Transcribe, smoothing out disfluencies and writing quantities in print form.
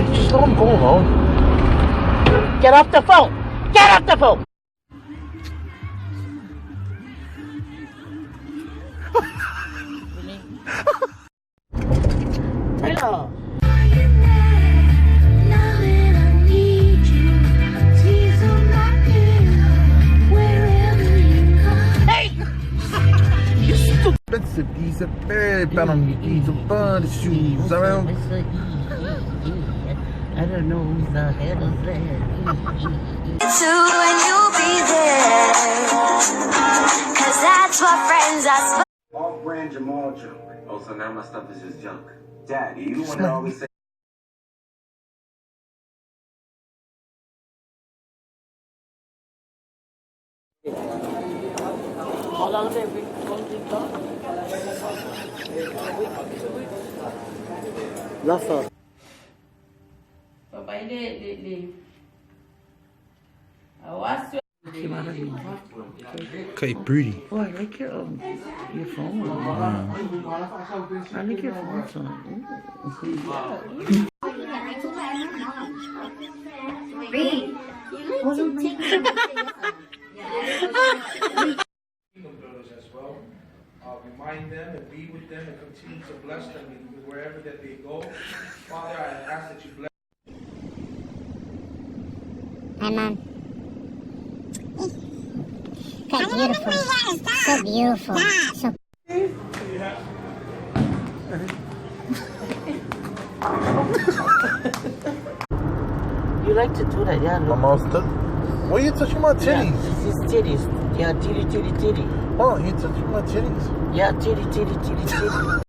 just let him go alone. Get off the phone! Get off the phone! Taylor! These are very bad on you. These are bad shoes. Around. I don't know who's the head of that. And you'll be there. Cause that's what friends are. Off-brand Jamal junk. Oh, so now my stuff is just junk. Dad, you the one that always say. How long have we been gone? Love. Papai dia. Awas. Okay, pretty. Oh, I like your phone. I like your phone son. Kingdom builders as well. Remind them and be with them and continue to bless them wherever that they go. Father, I ask that you bless. Hi, Mom. God, beautiful. So beautiful. So. You like to do that, yeah? My Look. mom's touch. Why are you touching my Yeah, titties? this is titties. Yeah, titty. Oh, you touching my titties? Yeah, titty.